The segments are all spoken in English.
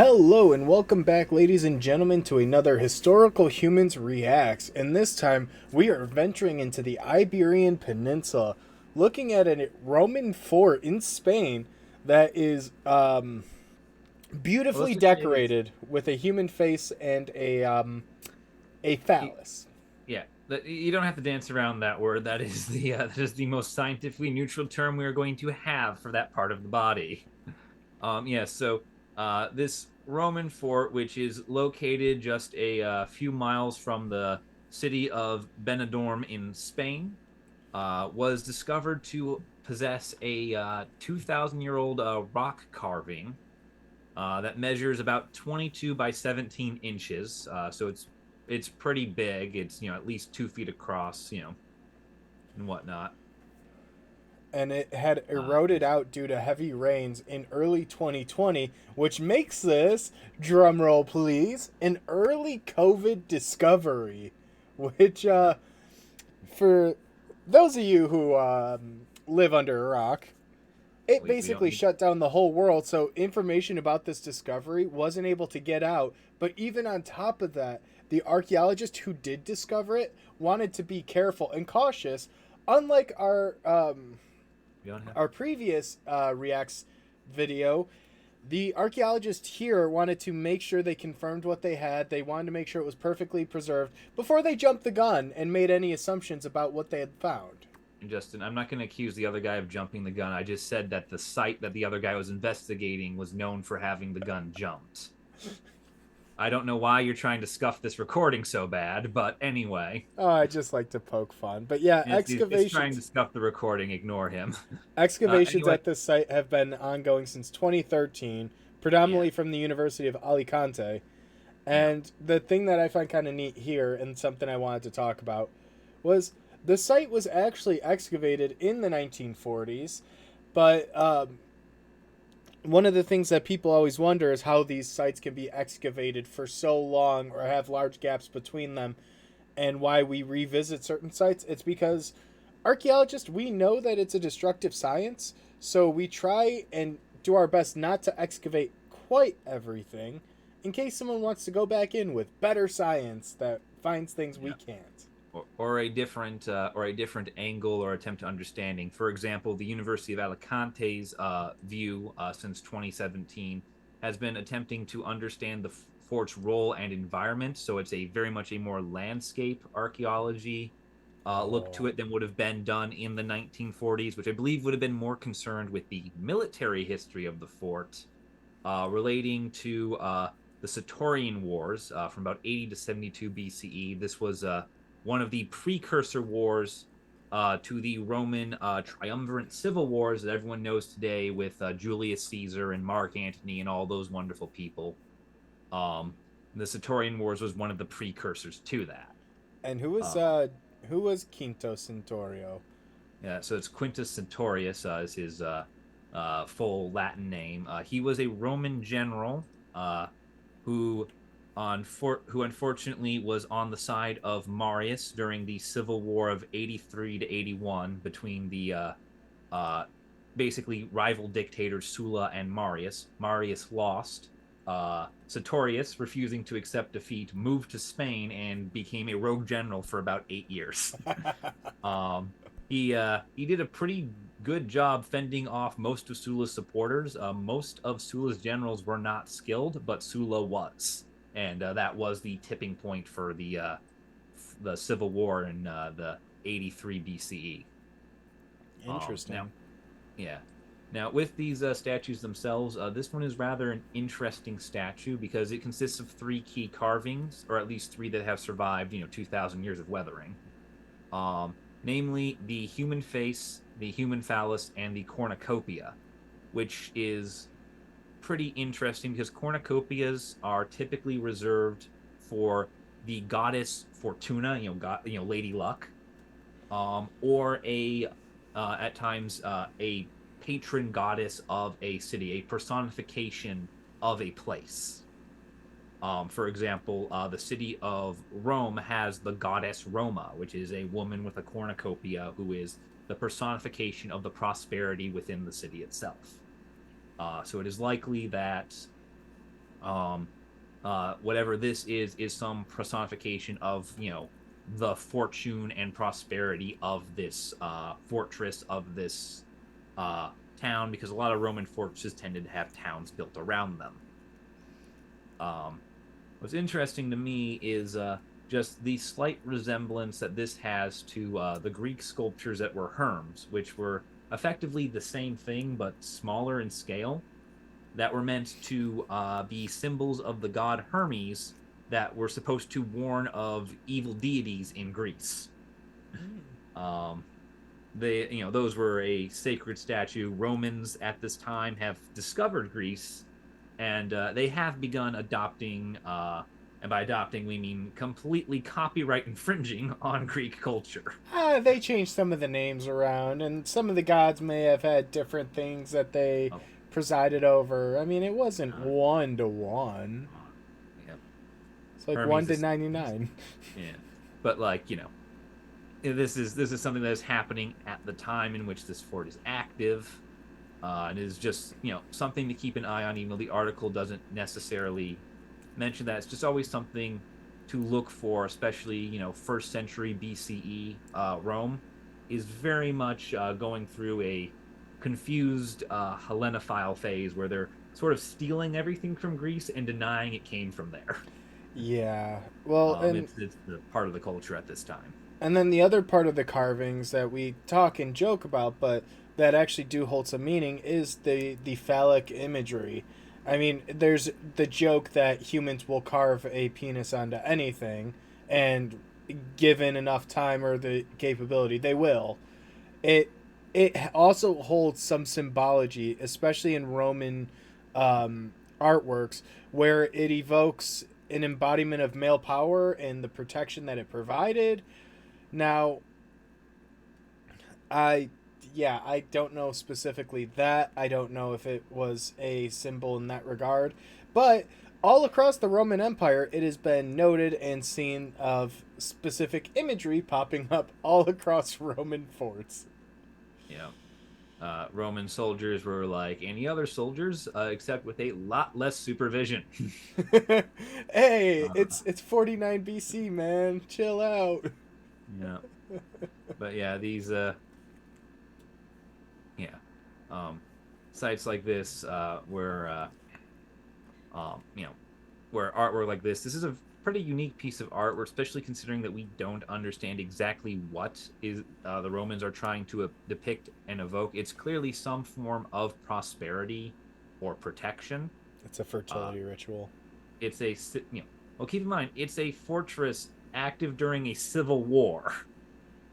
Hello and welcome back, ladies and gentlemen, to another Historical Humans Reacts. And this time we are venturing into the Iberian Peninsula, looking at a Roman fort in Spain that is Well, beautifully let's just say this. decorated with a human face and a y- phallus. Yeah, you don't have to dance around that word. That is the most scientifically neutral term we are going to have for that part of the body. Yeah. This Roman fort, which is located just a few miles from the city of Benidorm in Spain, was discovered to possess a 2,000-year-old rock carving that measures about 22 by 17 inches. So it's pretty big. It's at least 2 feet across, and whatnot. And it had eroded Yes. out due to heavy rains in early 2020, which makes this, drumroll please, an early COVID discovery, which Yeah. for those of you who live under a rock, it We don't basically need. shut down the whole world. So information about this discovery wasn't able to get out. But even on top of that, the archaeologist who did discover it wanted to be careful and cautious. Unlike We don't have. our previous Reacts video, the archaeologist here wanted to make sure they confirmed what they had. They wanted to make sure it was perfectly preserved before they jumped the gun and made any assumptions about what they had found. Justin, I'm not going to accuse the other guy of jumping the gun. I just said that the site that the other guy was investigating was known for having the gun jumped. I don't know why you're trying to scuff this recording so bad, but anyway, Oh, I just like to poke fun. But yeah, it's trying to scuff the recording. Ignore him. excavations Anyway, at this site have been ongoing since 2013, yeah, predominantly from the University of Alicante. yeah. And the thing that I find kind of neat here, and something I wanted to talk about, was the site was actually excavated in the 1940s, but one of the things that people always wonder is how these sites can be excavated for so long or have large gaps between them, and why we revisit certain sites. It's because archaeologists, we know that it's a destructive science, so we try and do our best not to excavate quite everything in case someone wants to go back in with better science that finds things we Yeah. can't. Or a different angle or attempt to understanding. For example, the University of Alicante's view since 2017 has been attempting to understand the fort's role and environment. So it's a very much a more landscape archaeology look to Oh. it than would have been done in the 1940s, which I believe would have been more concerned with the military history of the fort, relating to the Satorian Wars from about 80 to 72 BCE. This was one of the precursor wars to the Roman triumvirate civil wars that everyone knows today with Julius Caesar and Mark Antony and all those wonderful people. Um, the Satorian Wars was one of the precursors to that. And Um, who was Quinto Centaurio? yeah, so it's Quintus Centurius is his full Latin name. He was a Roman general uh, who who unfortunately was on the side of Marius during the Civil War of 83 to 81 between the uh, basically rival dictators Sulla and Marius. Marius lost. Sertorius, refusing to accept defeat, moved to Spain and became a rogue general for about 8 years. Um, he did a pretty good job fending off most of Sulla's supporters. Most of Sulla's generals were not skilled, but Sulla was, and that was the tipping point for the civil war in the 83 BCE. Now, Interesting. yeah. Now, with these statues themselves, this one is rather an interesting statue because it consists of three key carvings, or at least three that have survived, 2,000 years of weathering. Namely the human face, the human phallus, and the cornucopia, which is pretty interesting because cornucopias are typically reserved for the goddess Fortuna, Lady Luck, or at times a patron goddess of a city, a personification of a place. For example, the city of Rome has the goddess Roma, which is a woman with a cornucopia who is the personification of the prosperity within the city itself. So it is likely that Um, whatever this is some personification of the fortune and prosperity of this fortress, of this town, because a lot of Roman fortresses tended to have towns built around them. Um, what's interesting to me is just the slight resemblance that this has to the Greek sculptures that were Herms, which were effectively the same thing but smaller in scale, that were meant to be symbols of the god Hermes, that were supposed to warn of evil deities in Greece. Um, those were a sacred statue. Romans at this time have discovered Greece, and they have begun adopting, and by adopting we mean completely copyright infringing on Greek culture. They changed some of the names around, and some of the gods may have had different things that they Oh, presided over. I mean, it wasn't uh, 1 to 1. yeah, It's like one Hermes to is, 99. yeah, but like this is something that is happening at the time in which this fort is active. And is just something to keep an eye on, even though the article doesn't necessarily mention that. It's just always something to look for, especially first century BCE Rome is very much going through a confused Hellenophile phase where they're sort of stealing everything from Greece and denying it came from there. Yeah. Well, It's the part of the culture at this time. and then the other part of the carvings that we talk and joke about, but that actually do hold some meaning, is the phallic imagery. I mean, there's the joke that humans will carve a penis onto anything, and given enough time or the capability, they will. It it also holds some symbology, especially in Roman artworks, where it evokes an embodiment of male power and the protection that it provided. Now, I yeah, I don't know specifically that. I don't know if it was a symbol in that regard, but all across the Roman Empire, it has been noted and seen of specific imagery popping up all across Roman forts. Yeah. Roman soldiers were like any other soldiers, except with a lot less supervision. Hey, uh, it's 49 BC, man. Chill out. yeah, but yeah, these yeah, um, sites like this you know, where artwork like this is a pretty unique piece of art. We're especially considering that we don't understand exactly what is the Romans are trying to depict and evoke. It's clearly some form of prosperity or protection. It's a Uh, fertility ritual. it's a well, keep in mind it's a fortress active during a civil war.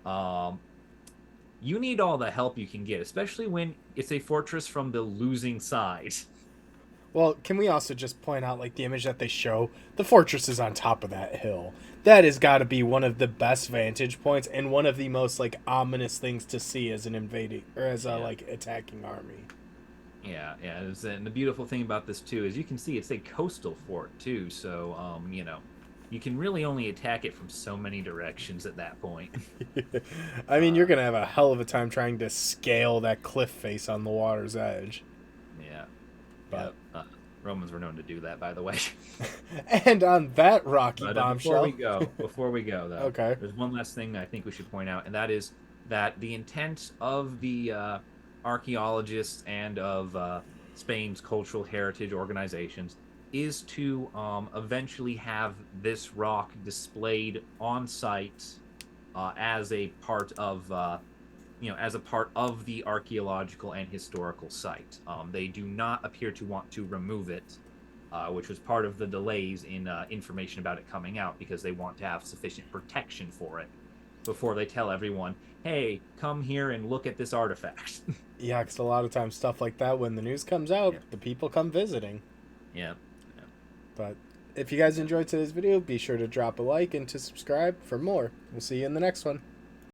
Um, you need all the help you can get, especially when it's a fortress from the losing side. Well, can we also just point out, like, the image that they show? The fortress is on top of that hill. That has got to be one of the best vantage points and one of the most, like, ominous things to see as an invading or as a, Yeah, like, attacking army. yeah. And the beautiful thing about this too is you can see it's a coastal fort too. So, you can really only attack it from so many directions at that point. I mean, you're Uh, going to have a hell of a time trying to scale that cliff face on the water's edge. yeah, But, yeah. Romans were known to do that, by the way. and on that rocky But bombshell. before we go though, Okay. there's one last thing that I think we should point out, and that is that the intent of the archaeologists and of Spain's cultural heritage organizations is to eventually have this rock displayed on site as a part of as a part of the archaeological and historical site. They do not appear to want to remove it, which was part of the delays in information about it coming out, because they want to have sufficient protection for it before they tell everyone, "Hey, come here and look at this artifact." Yeah, because a lot of times stuff like that, when the news comes out, Yeah, the people come visiting. yeah, yeah. But if you guys enjoyed today's video, be sure to drop a like and to subscribe for more. We'll see you in the next one.